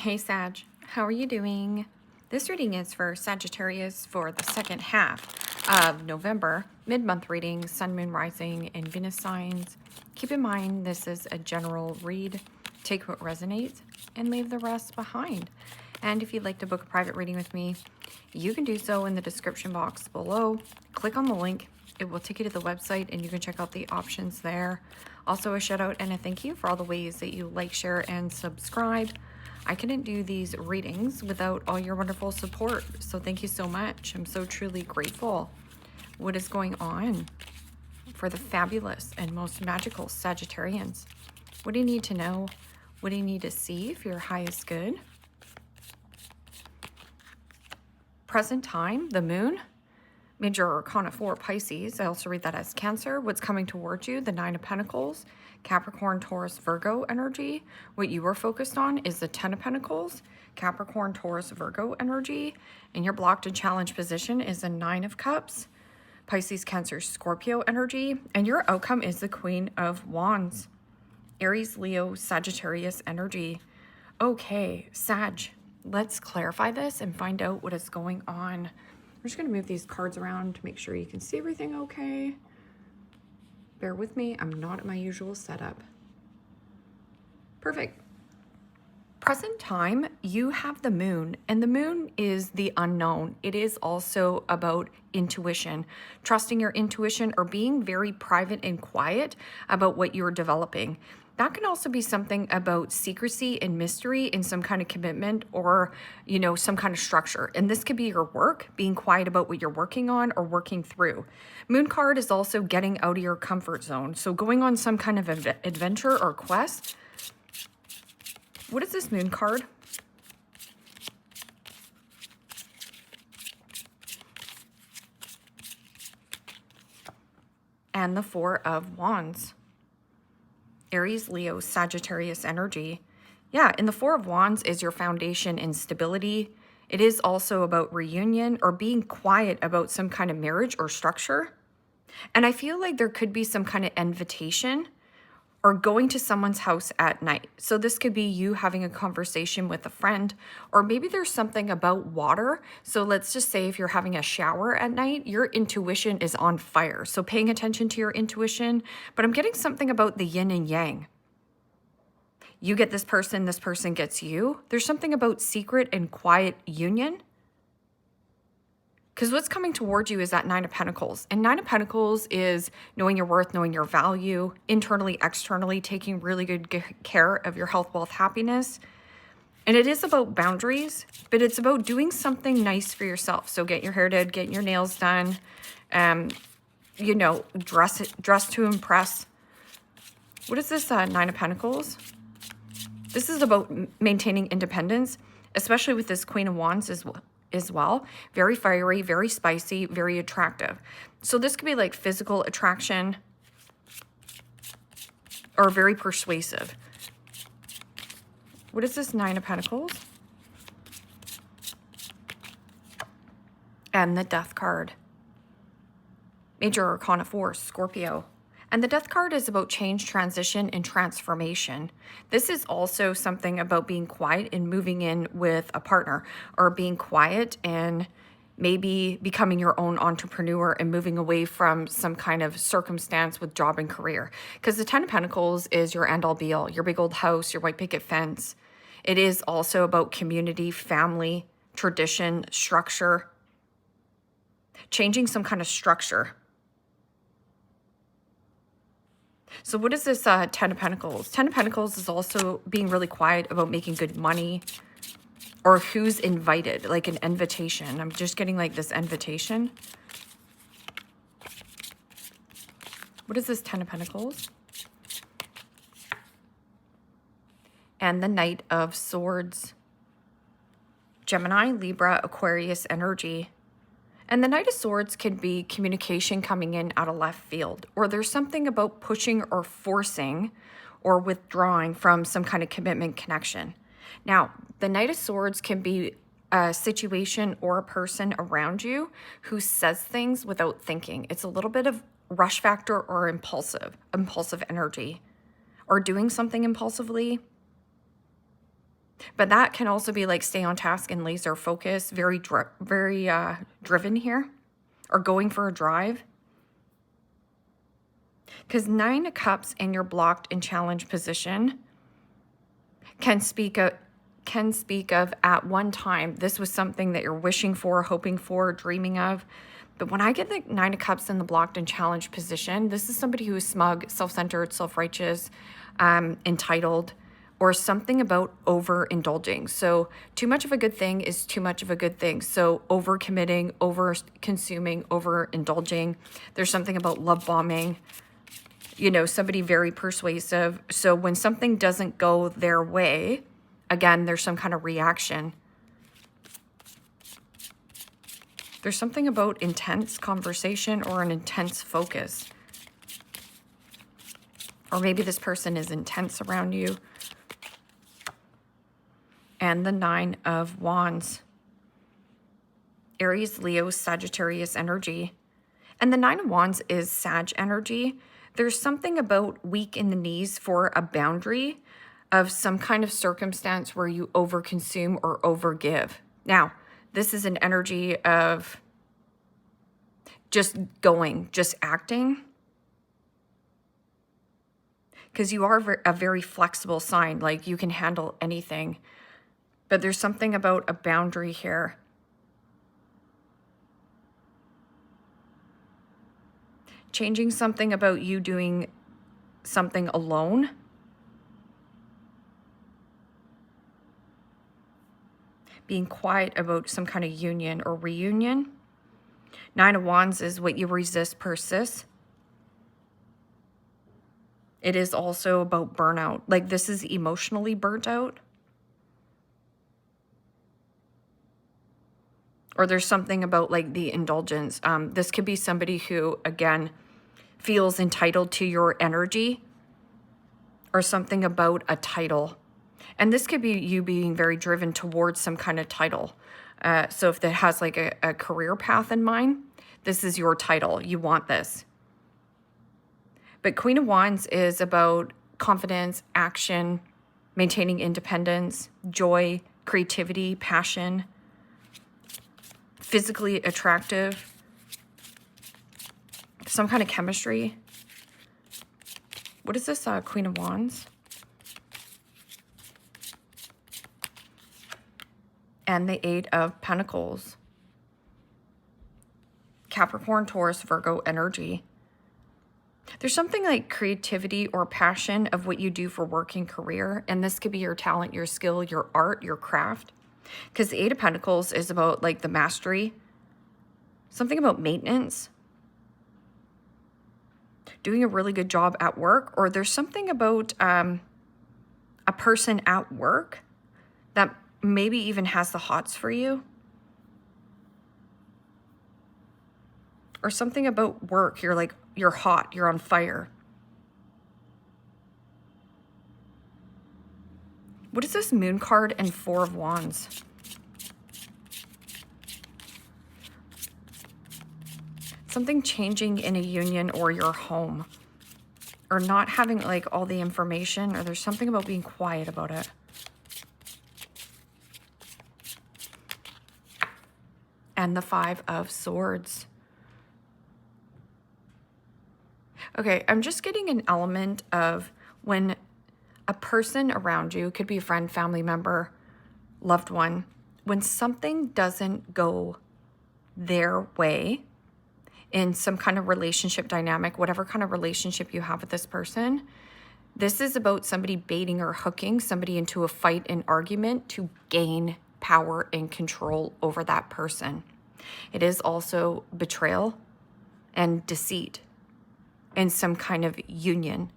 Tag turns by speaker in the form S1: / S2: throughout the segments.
S1: Hey Sag, how are you doing? This reading is for Sagittarius for the second half of November, mid-month reading, Sun, Moon, Rising, and Venus signs. Keep in mind this is a general read. Take what resonates and leave the rest behind. And if you'd like to book a private reading with me, you can do so in the description box below. Click on the link. It will take you to the website and you can check out the options there. Also a shout out and a thank you for all the ways that you like, share, and subscribe. I couldn't do these readings without all your wonderful support, so thank you so much. I'm so truly grateful. What is going on for the fabulous and most magical Sagittarians? What do you need to know? What do you need to see for your highest good? Present time, the moon, Major Arcana 4, Pisces. I also read that as Cancer. What's coming towards you, the Nine of Pentacles, Capricorn, Taurus, Virgo energy. What you are focused on is the Ten of Pentacles, Capricorn, Taurus, Virgo energy. And your blocked and challenged position is the Nine of Cups, Pisces, Cancer, Scorpio energy. And your outcome is the Queen of Wands, Aries, Leo, Sagittarius energy. Okay, Sag, let's clarify this and find out what is going on. I'm just going to move these cards around to make sure you can see everything okay. Bear with me, I'm not at my usual setup. Perfect. Present time, you have the moon, and the moon is the unknown. It is also about intuition, trusting your intuition or being very private and quiet about what you're developing. That can also be something about secrecy and mystery in some kind of commitment or, some kind of structure. And this could be your work, being quiet about what you're working on or working through. Moon card is also getting out of your comfort zone. So going on some kind of adventure or quest. What is this moon card? And the Four of Wands. Aries, Leo, Sagittarius energy. Yeah, and the Four of Wands is your foundation and stability. It is also about reunion or being quiet about some kind of marriage or structure. And I feel like there could be some kind of invitation or going to someone's house at night. So this could be you having a conversation with a friend, or maybe there's something about water. So let's just say if you're having a shower at night, your intuition is on fire. So paying attention to your intuition, but I'm getting something about the yin and yang. You get this person gets you. There's something about secret and quiet union. Because what's coming towards you is that Nine of Pentacles. And Nine of Pentacles is knowing your worth, knowing your value, internally, externally, taking really good care of your health, wealth, happiness. And it is about boundaries, but it's about doing something nice for yourself. So get your hair did, getting your nails done, dress to impress. What is this Nine of Pentacles? This is about maintaining independence, especially with this Queen of Wands as well. Very fiery, very spicy, very attractive. So this could be like physical attraction or very persuasive. What is this Nine of Pentacles? And the Death card. Major Arcana 4, Scorpio. And the Death card is about change, transition, and transformation. This is also something about being quiet and moving in with a partner, or being quiet and maybe becoming your own entrepreneur and moving away from some kind of circumstance with job and career. Because the Ten of Pentacles is your end-all be-all, your big old house, your white picket fence. It is also about community, family, tradition, structure, changing some kind of structure. So what is this Ten of Pentacles? Ten of Pentacles is also being really quiet about making good money or who's invited, like an invitation. I'm just getting like this invitation. What is this Ten of Pentacles? And the Knight of Swords. Gemini, Libra, Aquarius energy. And the Knight of Swords can be communication coming in out of left field, or there's something about pushing or forcing or withdrawing from some kind of commitment connection. Now, the Knight of Swords can be a situation or a person around you who says things without thinking. It's a little bit of rush factor or impulsive energy, or doing something impulsively. But that can also be like stay on task and laser focus, very driven here, or going for a drive. Because 9 of Cups in your blocked and challenged position can speak of at one time, this was something that you're wishing for, hoping for, dreaming of. But when I get the 9 of Cups in the blocked and challenged position, this is somebody who is smug, self-centered, self-righteous, entitled, or something about overindulging. So too much of a good thing is too much of a good thing. So overcommitting, over-consuming, overindulging. There's something about love bombing. You know, somebody very persuasive. So when something doesn't go their way, again, there's some kind of reaction. There's something about intense conversation or an intense focus. Or maybe this person is intense around you. And the 9 of Wands. Aries, Leo, Sagittarius energy. And the 9 of Wands is Sag energy. There's something about weak in the knees for a boundary of some kind of circumstance where you overconsume or overgive. Now, this is an energy of just going, just acting. Because you are a very flexible sign, like you can handle anything. But there's something about a boundary here. Changing something about you doing something alone. Being quiet about some kind of union or reunion. 9 of Wands is what you resist persists. It is also about burnout. Like this is emotionally burnt out. Or there's something about like the indulgence. This could be somebody who, again, feels entitled to your energy or something about a title. And this could be you being very driven towards some kind of title. So if it has like a career path in mind, this is your title. You want this. But Queen of Wands is about confidence, action, maintaining independence, joy, creativity, passion, physically attractive, some kind of chemistry. What is this Queen of Wands? And the 8 of Pentacles. Capricorn, Taurus, Virgo energy. There's something like creativity or passion of what you do for work and career. And this could be your talent, your skill, your art, your craft. Because the 8 of Pentacles is about like the mastery. Something about maintenance. Doing a really good job at work. Or there's something about a person at work that maybe even has the hots for you. Or something about work. You're like, you're hot. You're on fire. What is this Moon card and 4 of Wands? Something changing in a union or your home. Or not having like all the information. Or there's something about being quiet about it. And the 5 of Swords. Okay, I'm just getting an element of when a person around you, could be a friend, family member, loved one, when something doesn't go their way in some kind of relationship dynamic, whatever kind of relationship you have with this person, this is about somebody baiting or hooking somebody into a fight and argument to gain power and control over that person. It is also betrayal and deceit in some kind of union.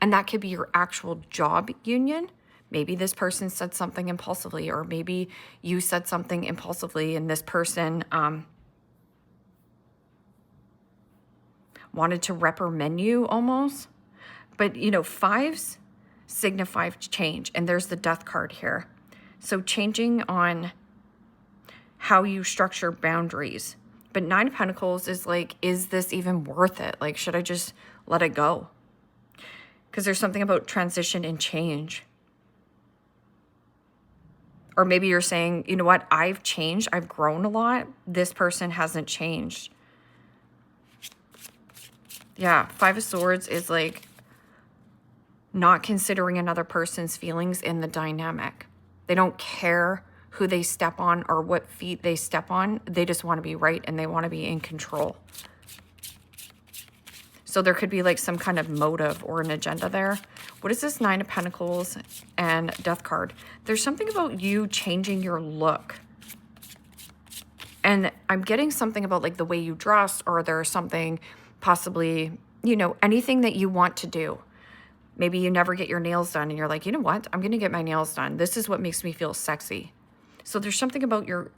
S1: And that could be your actual job union. Maybe this person said something impulsively, or maybe you said something impulsively and this person wanted to reprimand you almost. But, you know, 5s signify change. And there's the Death card here. So changing on how you structure boundaries. But 9 of Pentacles is like, is this even worth it? Like, should I just let it go? Because there's something about transition and change. Or maybe you're saying, you know what, I've changed, I've grown a lot. This person hasn't changed. Yeah, Five of Swords is like not considering another person's feelings in the dynamic. They don't care who they step on or what feet they step on. They just want to be right and they want to be in control. So there could be like some kind of motive or an agenda there. What is this? Nine of Pentacles and Death card. There's something about you changing your look. And I'm getting something about like the way you dress, or there's something possibly, you know, anything that you want to do. Maybe you never get your nails done and you're like, you know what? I'm going to get my nails done. This is what makes me feel sexy. So there's something about your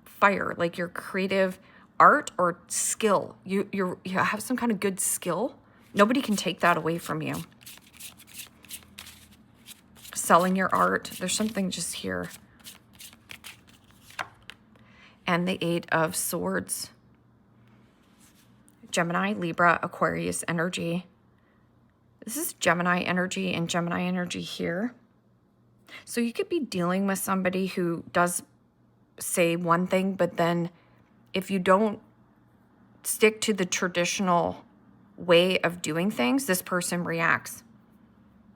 S1: fire, like your creative art or skill. You have some kind of good skill. Nobody can take that away from you. Selling your art. There's something just here. And the Eight of Swords. Gemini, Libra, Aquarius energy. This is Gemini energy and Gemini energy here. So you could be dealing with somebody who does say one thing, but then if you don't stick to the traditional way of doing things, this person reacts.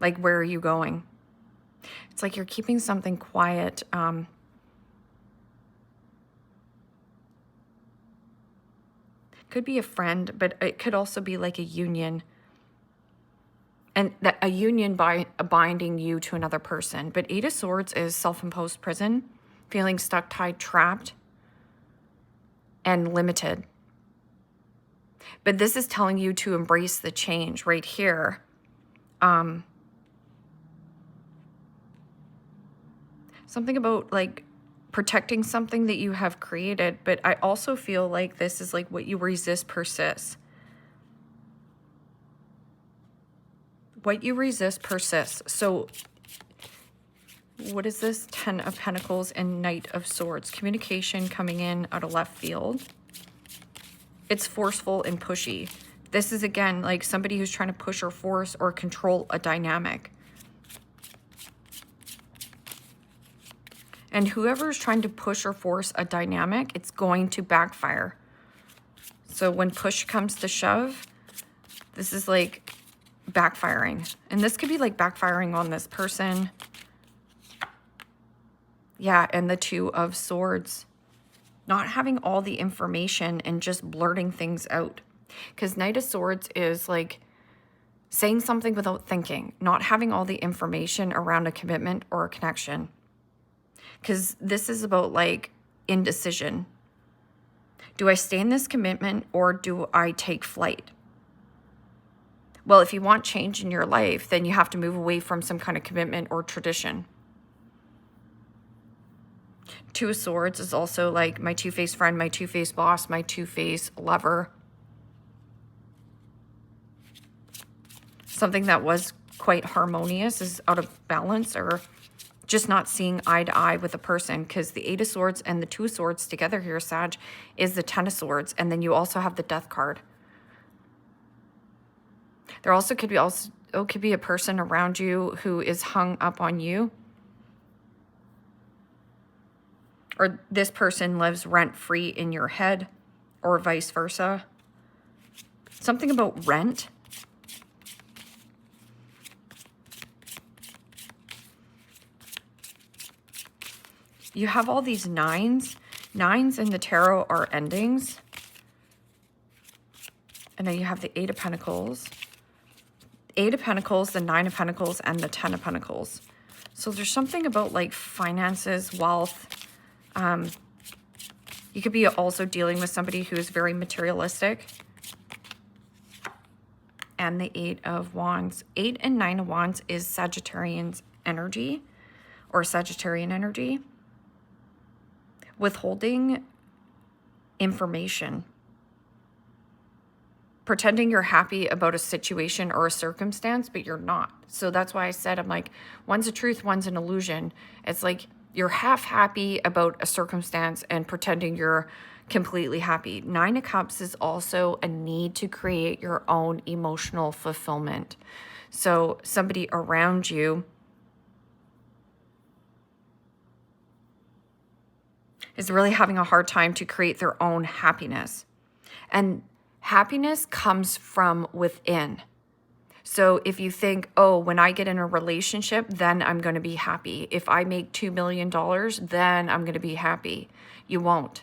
S1: Like, where are you going? It's like you're keeping something quiet. Could be a friend, but it could also be like a union. And that a union by binding you to another person. But Eight of Swords is self-imposed prison, feeling stuck, tied, trapped, and limited. But this is telling you to embrace the change right here. Something about like protecting something that you have created, but I also feel like this is like what you resist persists. What you resist persists. So what is this? 10 of Pentacles and Knight of Swords. Communication coming in out of left field. It's forceful and pushy. This is, again, like somebody who's trying to push or force or control a dynamic. And whoever's trying to push or force a dynamic, it's going to backfire. So when push comes to shove, this is like backfiring. And this could be like backfiring on this person. Yeah, and the Two of Swords. Not having all the information and just blurting things out. Because Knight of Swords is like saying something without thinking. Not having all the information around a commitment or a connection. Because this is about like indecision. Do I stay in this commitment or do I take flight? Well, if you want change in your life, then you have to move away from some kind of commitment or tradition. Two of Swords is also like my two-faced friend, my two-faced boss, my two-faced lover. Something that was quite harmonious is out of balance, or just not seeing eye to eye with a person, because the Eight of Swords and the Two of Swords together here, Sag, is the 10 of Swords, and then you also have the Death card. There also could be a person around you who is hung up on you. Or this person lives rent-free in your head, or vice versa. Something about rent. You have all these nines. Nines in the tarot are endings. And then you have the Eight of Pentacles. Eight of Pentacles, the Nine of Pentacles, and the 10 of Pentacles. So there's something about like finances, wealth. You could be also dealing with somebody who is very materialistic. And the Eight of Wands. 8 and 9 of Wands is Sagittarian's energy, or Sagittarian energy. Withholding information. Pretending you're happy about a situation or a circumstance, but you're not. So that's why I said, I'm like, one's a truth, one's an illusion. It's like you're half happy about a circumstance and pretending you're completely happy. 9 of Cups is also a need to create your own emotional fulfillment. So somebody around you is really having a hard time to create their own happiness. And happiness comes from within. So if you think, oh, when I get in a relationship, then I'm going to be happy. If I make $2 million, then I'm going to be happy. You won't.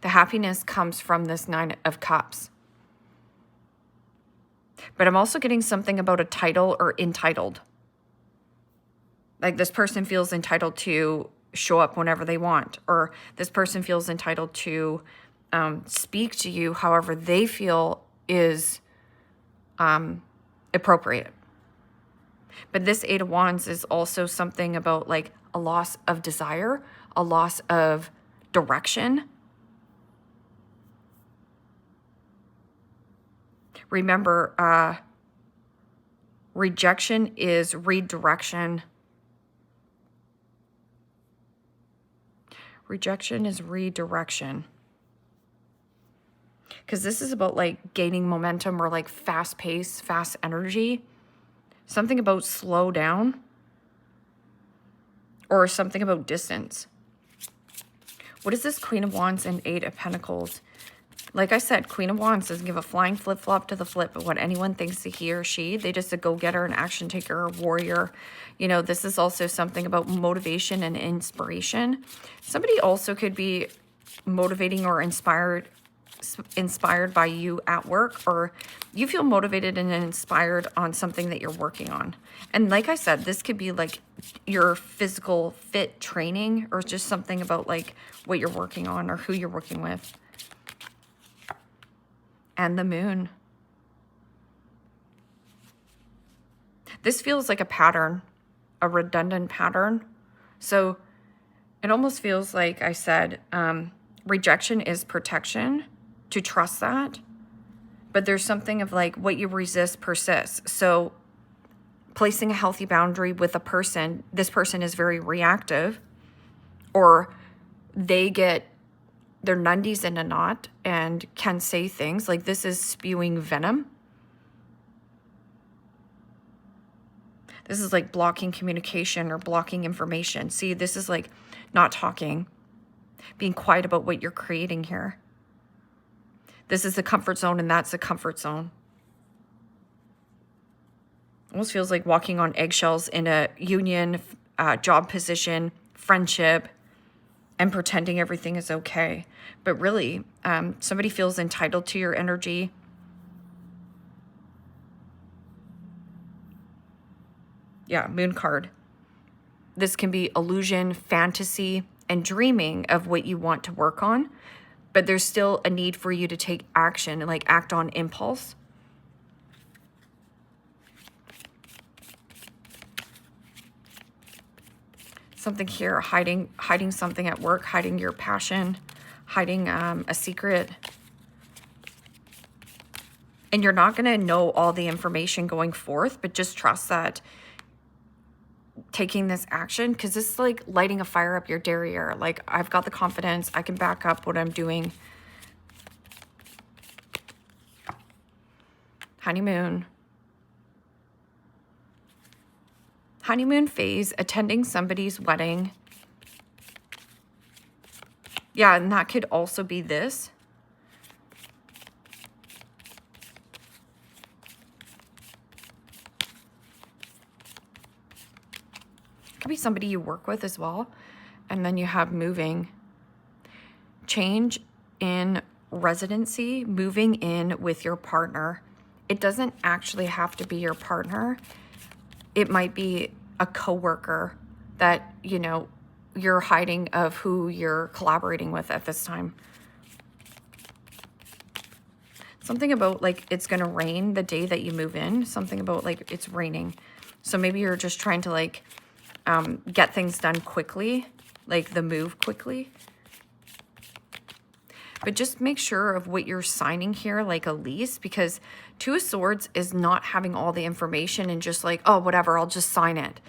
S1: The happiness comes from this Nine of Cups. But I'm also getting something about a title or entitled. Like this person feels entitled to show up whenever they want, or this person feels entitled to speak to you however they feel is appropriate. But this Eight of Wands is also something about like a loss of desire, a loss of direction. Remember, rejection is redirection. Rejection is redirection. Because this is about like gaining momentum or like fast pace, fast energy. Something about slow down. Or something about distance. What is this Queen of Wands and Eight of Pentacles? Like I said, Queen of Wands doesn't give a flying flip-flop to the flip of what anyone thinks that he or she. They just a go-getter, an action taker, a warrior. You know, this is also something about motivation and inspiration. Somebody also could be motivating or inspired by you at work, or you feel motivated and inspired on something that you're working on. And like I said, this could be like your physical fit training, or just something about like what you're working on or who you're working with. And the Moon. This feels like a pattern, a redundant pattern. So it almost feels like I said, rejection is protection, to trust that. But there's something of like what you resist persists. So placing a healthy boundary with a person, this person is very reactive, or they get their nundies in a knot and can say things like this is spewing venom. This is like blocking communication or blocking information. See, this is like not talking, being quiet about what you're creating here. This is the comfort zone and that's the comfort zone. Almost feels like walking on eggshells in a union, job position, friendship, and pretending everything is okay. But really, somebody feels entitled to your energy. Yeah, Moon card. This can be illusion, fantasy, and dreaming of what you want to work on. But there's still a need for you to take action and like act on impulse. Something here, hiding something at work, hiding your passion, hiding a secret. And you're not going to know all the information going forth, but just trust that taking this action, because this is like lighting a fire up your derriere. Like, I've got the confidence, I can back up what I'm doing. Honeymoon. Honeymoon phase, attending somebody's wedding. Yeah, and that could also be this. Could be somebody you work with as well. And then you have moving. Change in residency, moving in with your partner. It doesn't actually have to be your partner. It might be a coworker that, you know, you're hiding of who you're collaborating with at this time. Something about like it's going to rain the day that you move in. Something about like it's raining. So maybe you're just trying to like get things done quickly, like the move quickly. But just make sure of what you're signing here, like a lease, because Two of Swords is not having all the information and just like, oh, whatever, I'll just sign it.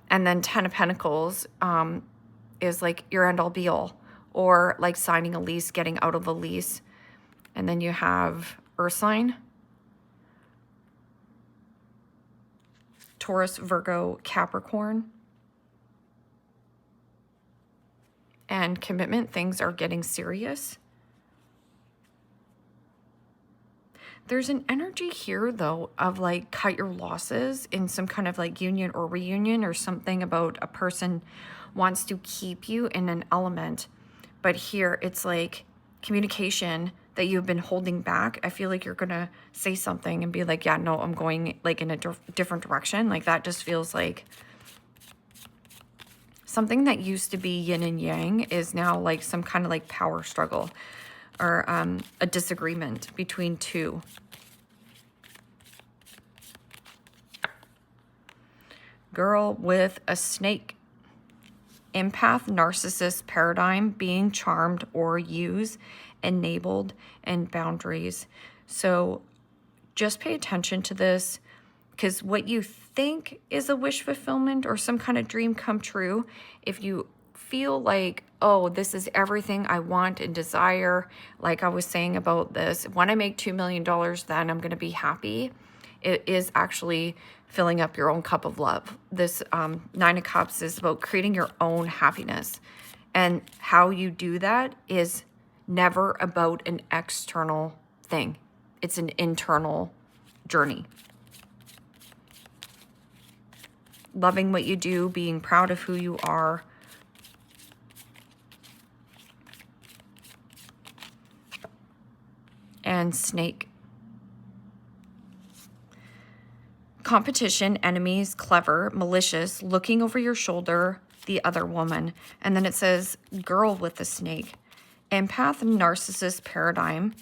S1: And then Ten of Pentacles is like your end all be all, or like signing a lease, getting out of a lease. And then you have Earth sign, Taurus, Virgo, Capricorn. and commitment. Things are getting serious. There's an energy here, though, of like cut your losses in some kind of like union or reunion, or something about a person wants to keep you in an element. But here it's like communication that you've been holding back. I feel like you're going to say something and be like, yeah, no, I'm going like in a different direction. Like that just feels like something that used to be yin and yang is now like some kind of like power struggle, or a disagreement between two. Girl with a snake. Empath, narcissist paradigm, being charmed or used, enabled, and boundaries. So just pay attention to this, because what you think is a wish fulfillment or some kind of dream come true, if you feel like, oh, this is everything I want and desire, like I was saying about this, when I make $2 million, then I'm going to be happy. It is actually filling up your own cup of love. This Nine of Cups is about creating your own happiness. And how you do that is never about an external thing. It's an internal journey. Loving what you do, being proud of who you are. And snake. Competition, enemies, clever, malicious, looking over your shoulder, the other woman. And then it says girl with the snake. Empath, narcissist paradigm,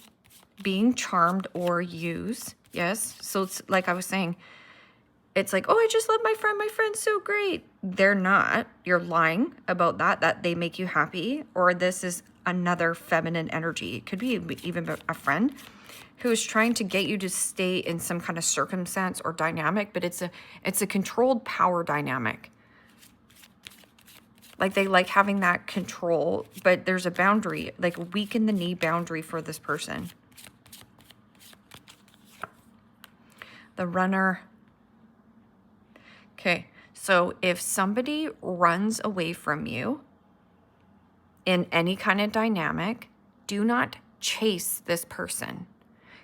S1: being charmed or used. Yes. So it's like I was saying, it's like, oh, I just love my friend. My friend's so great. They're not. You're lying about that they make you happy. Or this is another feminine energy. It could be even a friend who is trying to get you to stay in some kind of circumstance or dynamic, but it's a controlled power dynamic. Like they like having that control, but there's a boundary, like a weak in the knee boundary for this person. The runner. Okay, so if somebody runs away from you in any kind of dynamic, do not chase this person.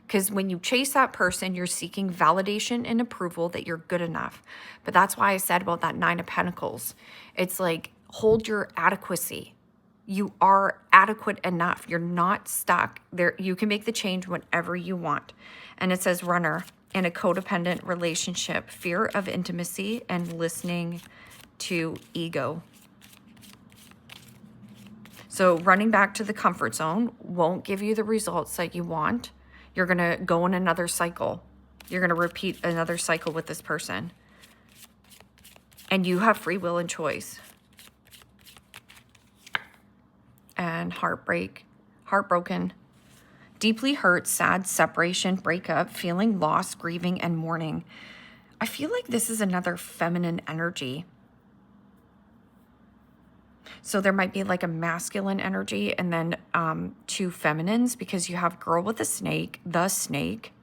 S1: Because when you chase that person, you're seeking validation and approval that you're good enough. But that's why I said about that Nine of Pentacles. It's like, hold your adequacy. You are adequate enough. You're not stuck there. You can make the change whenever you want. And it says runner in a codependent relationship, fear of intimacy and listening to ego. So running back to the comfort zone won't give you the results that you want. You're going to go in another cycle. You're going to repeat another cycle with this person. And you have free will and choice. And heartbroken, deeply hurt, sad, separation, breakup, feeling lost, grieving, and mourning. I feel like this is another feminine energy. So there might be like a masculine energy and then two feminines, because you have girl with a snake, the snake.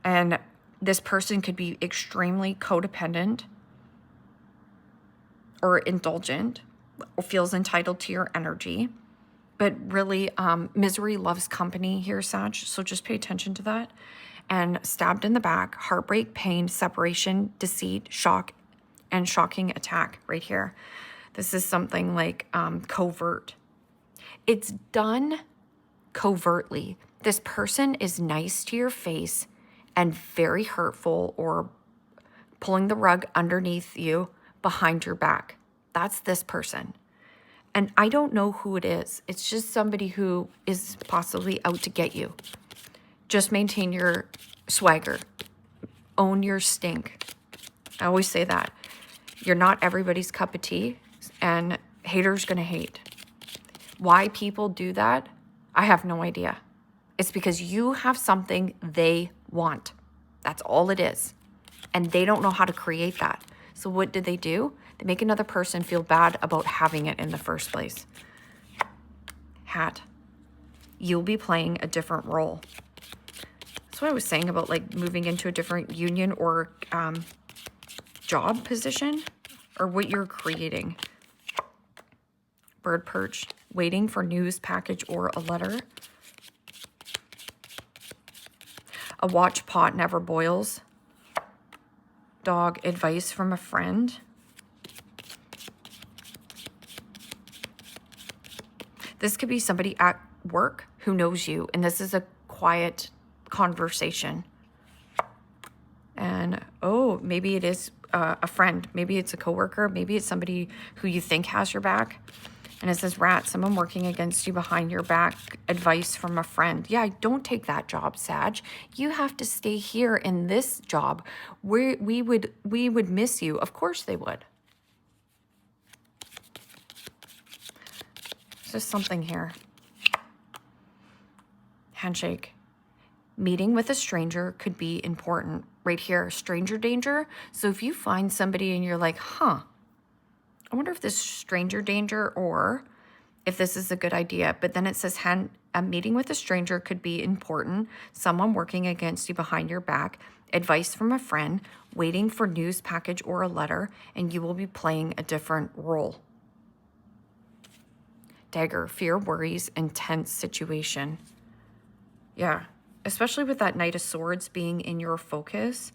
S1: And this person could be extremely codependent or indulgent, or feels entitled to your energy. But really, misery loves company here, Sag. So just pay attention to that. And stabbed in the back, heartbreak, pain, separation, deceit, shock, and shocking attack right here. This is something like covert. It's done covertly. This person is nice to your face and very hurtful, or pulling the rug underneath you behind your back. That's this person. And I don't know who it is. It's just somebody who is possibly out to get you. Just maintain your swagger. Own your stink. I always say that. You're not everybody's cup of tea. And haters gonna hate. Why people do that, I have no idea. It's because you have something they want. That's all it is. And they don't know how to create that. So what do? They make another person feel bad about having it in the first place. Hat. You'll be playing a different role. That's what I was saying about like moving into a different union or job position, or what you're creating. Bird perch, waiting for news package or a letter. A watch pot never boils. Dog, advice from a friend. This could be somebody at work who knows you, and this is a quiet conversation. And, oh, maybe it is a friend. Maybe it's a coworker. Maybe it's somebody who you think has your back. And it says, rat, someone working against you behind your back, advice from a friend. Yeah, don't take that job, Sag. You have to stay here in this job. We would miss you. Of course they would. There's just something here. Handshake. Meeting with a stranger could be important. Right here, stranger danger. So if you find somebody and you're like, huh, I wonder if this is stranger danger or if this is a good idea. But then it says a meeting with a stranger could be important. Someone working against you behind your back. Advice from a friend. Waiting for news package or a letter. And you will be playing a different role. Dagger. Fear, worries, intense situation. Yeah. Especially with that Knight of Swords being in your focus.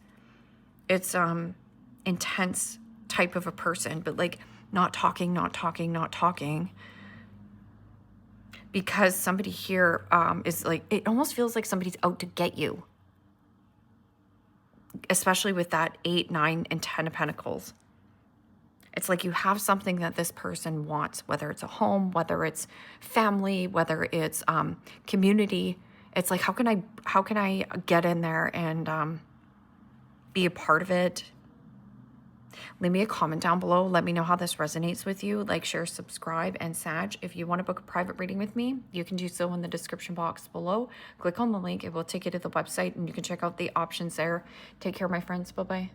S1: It's intense type of a person. But like, not talking, because somebody here is like, it almost feels like somebody's out to get you, especially with that 8, 9, and 10 of Pentacles. It's like you have something that this person wants, whether it's a home, whether it's family, whether it's community. It's like, how can I get in there and be a part of it? Leave me a comment down below. Let me know how this resonates with you. Like, share, subscribe, and Sag, if you want to book a private reading with me, you can do so in the description box below. Click on the link. It will take you to the website, and you can check out the options there. Take care, my friends. Bye-bye.